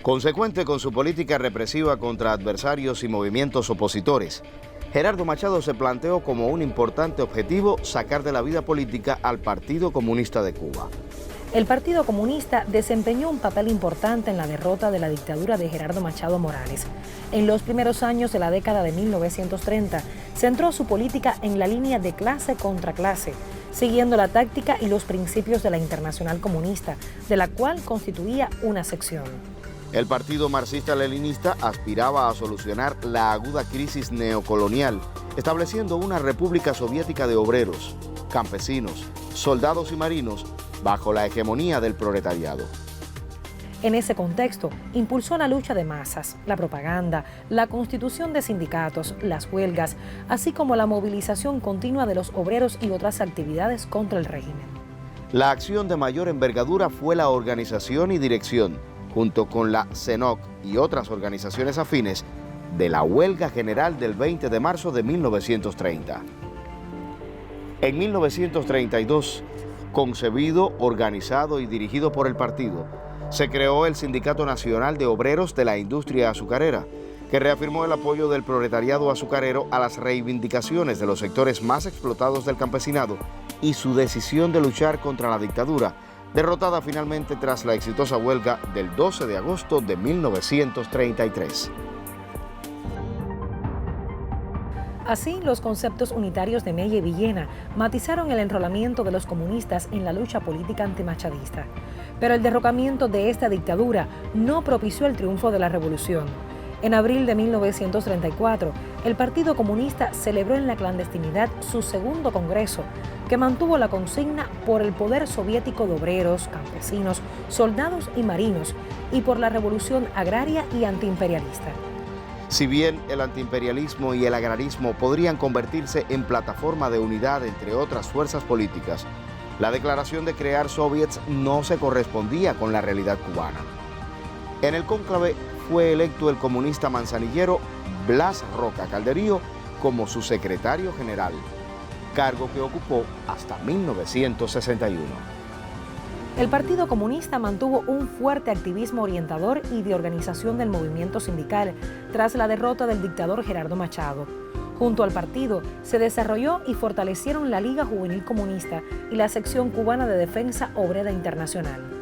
Consecuente con su política represiva contra adversarios y movimientos opositores, Gerardo Machado se planteó como un importante objetivo sacar de la vida política al Partido Comunista de Cuba. El Partido Comunista desempeñó un papel importante en la derrota de la dictadura de Gerardo Machado Morales. En los primeros años de la década de 1930, centró su política en la línea de clase contra clase, siguiendo la táctica y los principios de la Internacional Comunista, de la cual constituía una sección. El Partido Marxista-Leninista aspiraba a solucionar la aguda crisis neocolonial, estableciendo una república soviética de obreros, campesinos, soldados y marinos, bajo la hegemonía del proletariado. En ese contexto, impulsó la lucha de masas, la propaganda, la constitución de sindicatos, las huelgas, así como la movilización continua de los obreros y otras actividades contra el régimen. La acción de mayor envergadura fue la organización y dirección, junto con la CENOC y otras organizaciones afines, de la huelga general del 20 de marzo de 1930. En 1932, concebido, organizado y dirigido por el partido, se creó el Sindicato Nacional de Obreros de la Industria Azucarera, que reafirmó el apoyo del proletariado azucarero a las reivindicaciones de los sectores más explotados del campesinado y su decisión de luchar contra la dictadura, derrotada finalmente tras la exitosa huelga del 12 de agosto de 1933. Así, los conceptos unitarios de Mella y Villena matizaron el enrolamiento de los comunistas en la lucha política antimachadista. Pero el derrocamiento de esta dictadura no propició el triunfo de la revolución. En abril de 1934, el Partido Comunista celebró en la clandestinidad su segundo congreso, que mantuvo la consigna por el poder soviético de obreros, campesinos, soldados y marinos, y por la revolución agraria y antiimperialista. Si bien el antiimperialismo y el agrarismo podrían convertirse en plataforma de unidad entre otras fuerzas políticas, la declaración de crear soviets no se correspondía con la realidad cubana. En el cónclave fue electo el comunista manzanillero Blas Roca Calderío como su secretario general, cargo que ocupó hasta 1961. El Partido Comunista mantuvo un fuerte activismo orientador y de organización del movimiento sindical tras la derrota del dictador Gerardo Machado. Junto al partido se desarrolló y fortalecieron la Liga Juvenil Comunista y la sección cubana de Defensa Obrera Internacional.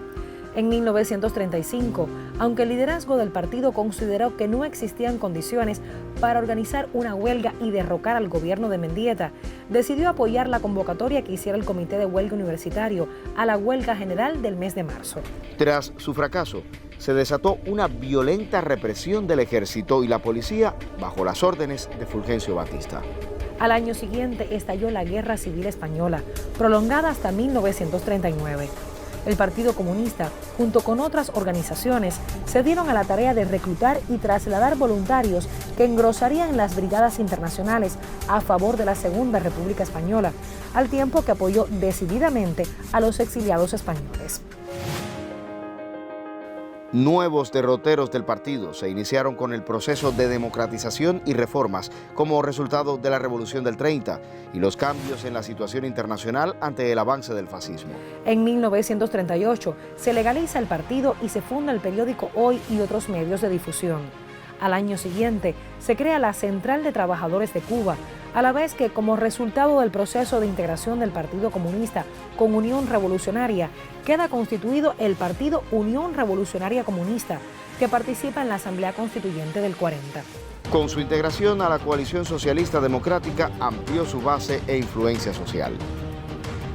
En 1935, aunque el liderazgo del partido consideró que no existían condiciones para organizar una huelga y derrocar al gobierno de Mendieta, decidió apoyar la convocatoria que hiciera el Comité de Huelga Universitario a la huelga general del mes de marzo. Tras su fracaso, se desató una violenta represión del ejército y la policía bajo las órdenes de Fulgencio Batista. Al año siguiente estalló la Guerra Civil Española, prolongada hasta 1939. El Partido Comunista, junto con otras organizaciones, se dieron a la tarea de reclutar y trasladar voluntarios que engrosarían las brigadas internacionales a favor de la Segunda República Española, al tiempo que apoyó decididamente a los exiliados españoles. Nuevos derroteros del partido se iniciaron con el proceso de democratización y reformas como resultado de la Revolución del 30 y los cambios en la situación internacional ante el avance del fascismo. En 1938 se legaliza el partido y se funda el periódico Hoy y otros medios de difusión. Al año siguiente se crea la Central de Trabajadores de Cuba, a la vez que, como resultado del proceso de integración del Partido Comunista con Unión Revolucionaria, queda constituido el Partido Unión Revolucionaria Comunista, que participa en la Asamblea Constituyente del 40. Con su integración a la coalición socialista democrática, amplió su base e influencia social.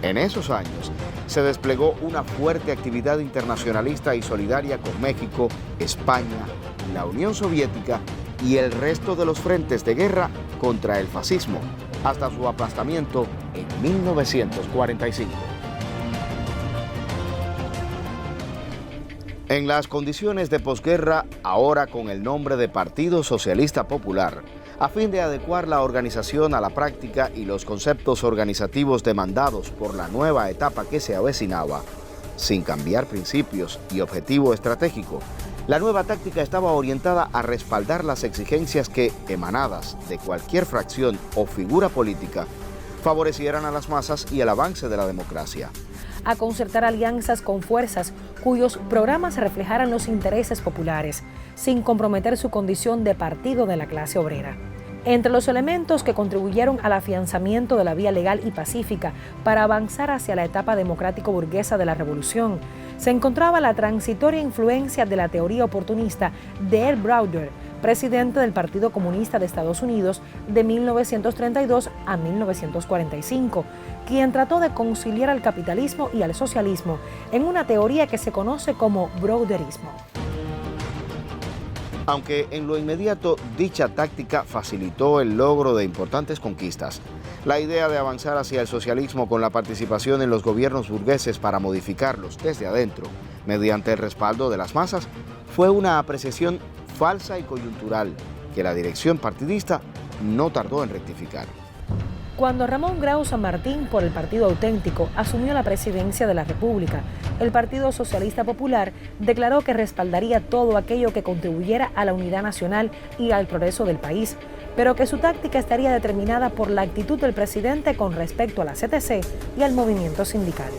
En esos años, se desplegó una fuerte actividad internacionalista y solidaria con México, España, la Unión Soviética y el resto de los frentes de guerra contra el fascismo, hasta su aplastamiento en 1945. En las condiciones de posguerra, ahora con el nombre de Partido Socialista Popular, a fin de adecuar la organización a la práctica y los conceptos organizativos demandados por la nueva etapa que se avecinaba, sin cambiar principios y objetivo estratégico, la nueva táctica estaba orientada a respaldar las exigencias que, emanadas de cualquier fracción o figura política, favorecieran a las masas y el avance de la democracia. a concertar alianzas con fuerzas cuyos programas reflejaran los intereses populares, sin comprometer su condición de partido de la clase obrera. Entre los elementos que contribuyeron al afianzamiento de la vía legal y pacífica para avanzar hacia la etapa democrático-burguesa de la revolución, se encontraba la transitoria influencia de la teoría oportunista de Earl Browder, presidente del Partido Comunista de Estados Unidos de 1932 a 1945, quien trató de conciliar al capitalismo y al socialismo en una teoría que se conoce como browderismo. Aunque en lo inmediato dicha táctica facilitó el logro de importantes conquistas, la idea de avanzar hacia el socialismo con la participación en los gobiernos burgueses para modificarlos desde adentro, mediante el respaldo de las masas, fue una apreciación falsa y coyuntural que la dirección partidista no tardó en rectificar. Cuando Ramón Grau San Martín, por el Partido Auténtico, asumió la presidencia de la República, el Partido Socialista Popular declaró que respaldaría todo aquello que contribuyera a la unidad nacional y al progreso del país, pero que su táctica estaría determinada por la actitud del presidente con respecto a la CTC y al movimiento sindical.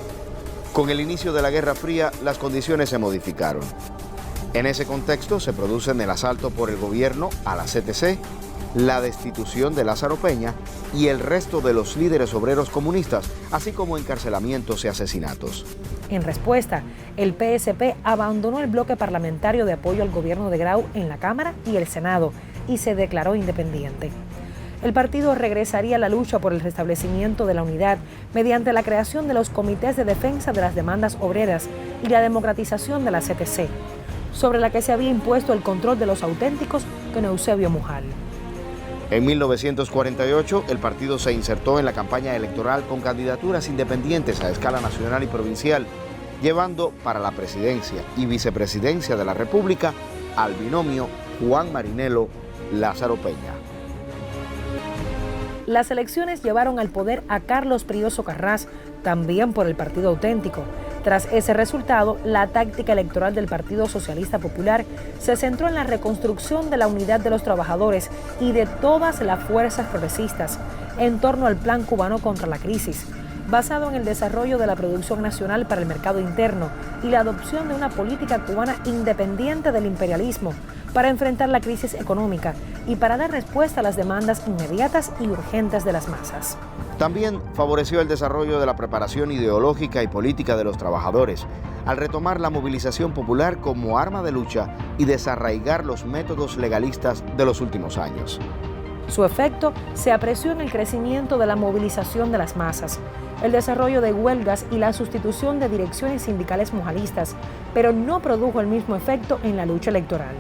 Con el inicio de la Guerra Fría, las condiciones se modificaron. En ese contexto se producen el asalto por el gobierno a la CTC, la destitución de Lázaro Peña y el resto de los líderes obreros comunistas, así como encarcelamientos y asesinatos. En respuesta, el PSP abandonó el bloque parlamentario de apoyo al gobierno de Grau en la Cámara y el Senado y se declaró independiente. El partido regresaría a la lucha por el restablecimiento de la unidad mediante la creación de los comités de defensa de las demandas obreras y la democratización de la CTC, sobre la que se había impuesto el control de los auténticos con Eusebio Mujal. En 1948, el partido se insertó en la campaña electoral con candidaturas independientes a escala nacional y provincial, llevando para la presidencia y vicepresidencia de la República al binomio Juan Marinelo-Lázaro Peña. Las elecciones llevaron al poder a Carlos Prioso Carrás, también por el Partido Auténtico. Tras ese resultado, la táctica electoral del Partido Socialista Popular se centró en la reconstrucción de la unidad de los trabajadores y de todas las fuerzas progresistas en torno al Plan Cubano contra la Crisis, basado en el desarrollo de la producción nacional para el mercado interno y la adopción de una política cubana independiente del imperialismo para enfrentar la crisis económica y para dar respuesta a las demandas inmediatas y urgentes de las masas. También favoreció el desarrollo de la preparación ideológica y política de los trabajadores, al retomar la movilización popular como arma de lucha y desarraigar los métodos legalistas de los últimos años. Su efecto se apreció en el crecimiento de la movilización de las masas, el desarrollo de huelgas y la sustitución de direcciones sindicales mujalistas, pero no produjo el mismo efecto en la lucha electoral.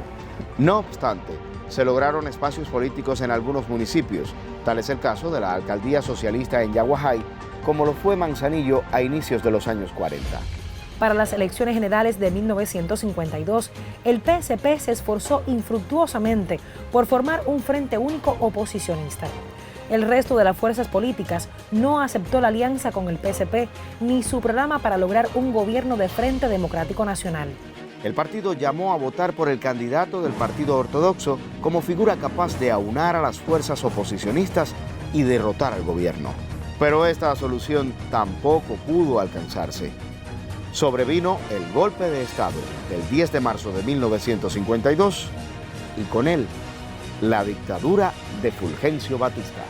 No obstante, se lograron espacios políticos en algunos municipios, tal es el caso de la alcaldía socialista en Yaguajay, como lo fue Manzanillo a inicios de los años 40. Para las elecciones generales de 1952, el PSP se esforzó infructuosamente por formar un frente único oposicionista. El resto de las fuerzas políticas no aceptó la alianza con el PSP ni su programa para lograr un gobierno de Frente Democrático Nacional. El partido llamó a votar por el candidato del Partido Ortodoxo como figura capaz de aunar a las fuerzas oposicionistas y derrotar al gobierno. Pero esta solución tampoco pudo alcanzarse. Sobrevino el golpe de Estado del 10 de marzo de 1952 y con él la dictadura de Fulgencio Batista.